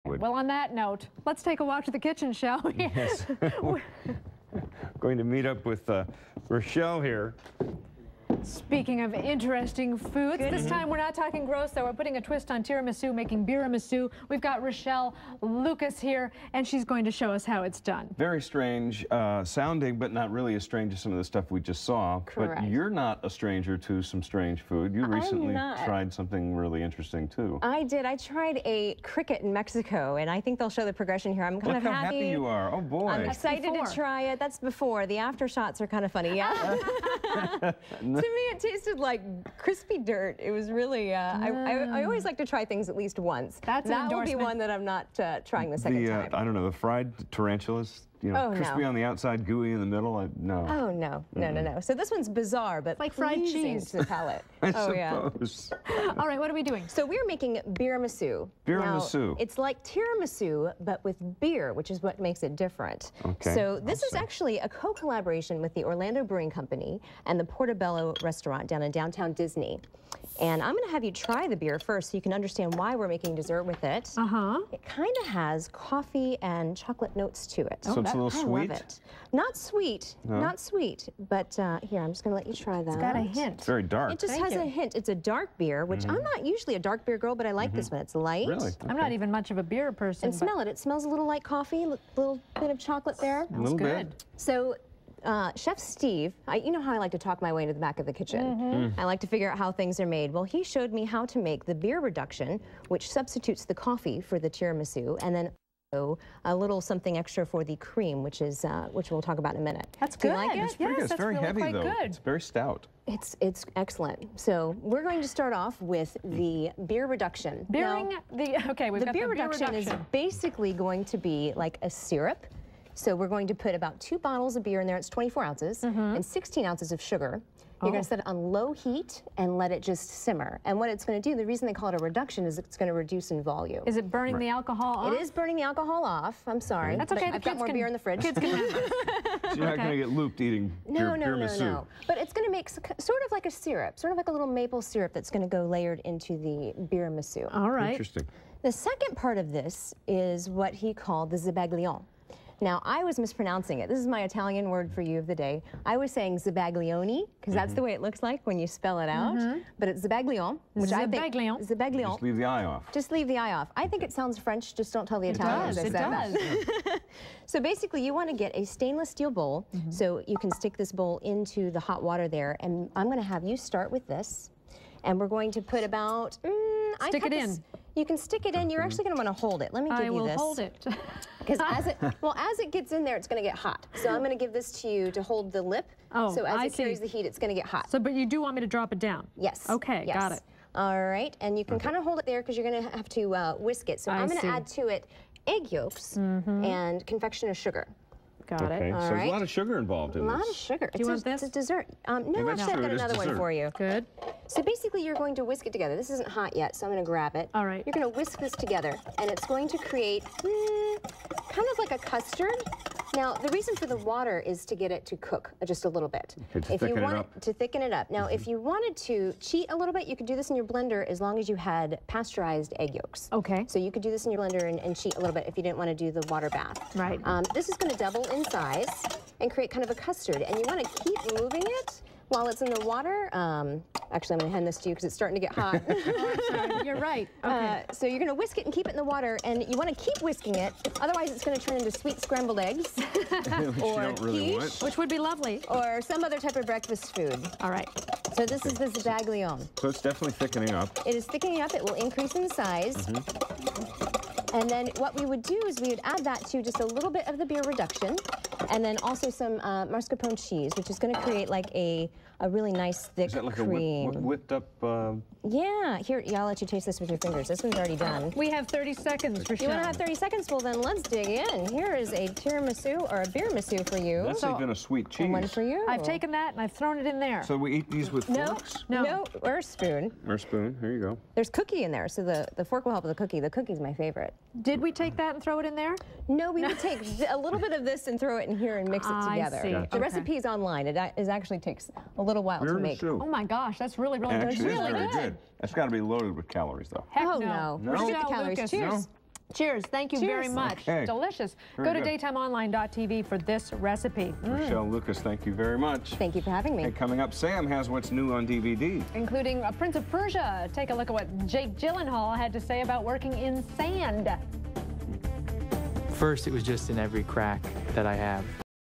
Well, on that note, let's take a walk to the kitchen, shall we? Yes. Going to meet up with Rachelle here. Speaking of interesting foods, this time we're not talking gross, though. We're putting a twist on tiramisu, making Beer-misu. We've got Rachelle Lucas here, and she's going to show us how it's done. Very strange sounding, but not really as strange as some of the stuff we just saw. Correct. But you're not a stranger to some strange food. You recently tried something really interesting, too. I did. I tried a cricket in Mexico, and I think they'll show the progression here. I'm kind of Look how happy you are. Oh, boy. I'm excited to try it. That's before. The after shots are kind of funny, yeah? To me, it tasted like crispy dirt. It was really, I always like to try things at least once. That will be one that I'm not trying the second time. I don't know, the fried tarantulas, you know, crispy on the outside, gooey in the middle, no. Oh, no, no. So this one's bizarre, but like fried cheese to the palate. I suppose. All right, what are we doing? So we're making Beer-misu. Beer-misu. It's like tiramisu, but with beer, which is what makes it different. Okay. So this is actually a co-collaboration with the Orlando Brewing Company and the Portobello restaurant down in downtown Disney. And I'm going to have you try the beer first so you can understand why we're making dessert with it. It kind of has coffee and chocolate notes to it. So it's a little sweet? I love it. Not sweet, not sweet, but here, I'm just going to let you try that. It's got a hint. It's very dark. It just has a hint. It's a dark beer, which I'm not usually a dark beer girl, but I like this one. It's light. Really? I'm not even much of a beer person. And smell it. It smells a little like coffee, a little bit of chocolate there. A little bit. So Chef Steve, you know how I like to talk my way into the back of the kitchen. I like to figure out how things are made. Well, he showed me how to make the beer reduction, which substitutes the coffee for the tiramisu, and then a little something extra for the cream, which we'll talk about in a minute. That's good. Do you like it? Yes, It's very heavy, though. Good. It's very stout. It's excellent. So we're going to start off with the beer reduction. We've got the beer reduction is basically going to be like a syrup. So we're going to put about 2 bottles of beer in there. It's 24 ounces and 16 ounces of sugar. You're going to set it on low heat and let it just simmer. And what it's going to do, the reason they call it a reduction is it's going to reduce in volume. Is it burning the alcohol off? It is burning the alcohol off. I'm sorry. That's okay. I've got more beer in the fridge. Kids can have So you're not going to get looped eating Beer-misu. No. But it's going to make sort of like a syrup, sort of like a little maple syrup that's going to go layered into the Beer-misu. All right. Interesting. The second part of this is what he called the Zabaglione. Now, I was mispronouncing it. This is my Italian word for you of the day. I was saying Zabaglione, because that's the way it looks like when you spell it out. But it's Zabaglione, which I think... Zabaglione. Just leave the I off. Just leave the I off. I think it sounds French, just don't tell the Italians I said that. It does. So basically, you want to get a stainless steel bowl, so you can stick this bowl into the hot water there, and I'm going to have you start with this, and we're going to put about... Stick it in. You can stick it in. You're actually going to want to hold it. Let me give you this. I will hold it. Because as it gets in there, it's going to get hot. So I'm going to give this to you to hold the lip. So as it carries the heat, it's going to get hot. So, but you do want me to drop it down? Yes. Okay, got it. All right, and you can kind of hold it there because you're going to have to whisk it. So I'm going to add to it egg yolks and confectioner sugar. Got it. So there's a lot of sugar involved in this. A lot of sugar. Do you want this? It's a dessert. No, I've got another one for you. Good. So basically, you're going to whisk it together. This isn't hot yet, so I'm going to grab it. All right. You're going to whisk this together, and it's going to create kind of like a custard. Now, the reason for the water is to get it to cook just a little bit. To thicken it up. Now, if you wanted to cheat a little bit, you could do this in your blender as long as you had pasteurized egg yolks. Okay. So you could do this in your blender and cheat a little bit if you didn't want to do the water bath. Right. This is going to double in size and create kind of a custard, and you want to keep moving it while it's in the water. Actually, I'm going to hand this to you because it's starting to get hot. You're right. Okay. So you're going to whisk it and keep it in the water, and you want to keep whisking it. Otherwise, it's going to turn into sweet scrambled eggs or quiche, which would be lovely, or some other type of breakfast food. All right. So this is the Zabaglione. So it's definitely thickening up. It is thickening up. It will increase in size. And then what we would do is we would add that to just a little bit of the beer reduction, and then also some mascarpone cheese, which is going to create like a really nice thick Is that like cream. a whipped up? Yeah. Here, I'll let you taste this with your fingers. This one's already done. We have 30 seconds, Rachelle. You want to have 30 seconds? Well, then let's dig in. Here is a tiramisu or a Beer-misu for you. That's even a sweet cheese. And one for you. I've taken that and I've thrown it in there. So we eat these with forks? No, or a spoon. Or a spoon. Here you go. There's cookie in there, so the fork will help with the cookie. The cookie's my favorite. Did we take that and throw it in there? No, we would take a little bit of this and throw it in here and mix it together. I see. The recipe is online. It actually takes a little while to make. Oh my gosh, that's really good. Actually, it's very good. That's got to be loaded with calories, though. Heck no. No. Forget the calories. Lucas. Cheers. Cheers. Thank you very much. Okay. Delicious. Very Go to good. daytimeonline.tv for this recipe. Rachelle, Lucas, thank you very much. Thank you for having me. And coming up, Sam has what's new on DVD. Including Prince of Persia. Take a look at what Jake Gyllenhaal had to say about working in sand. First, it was just in every crack that I have.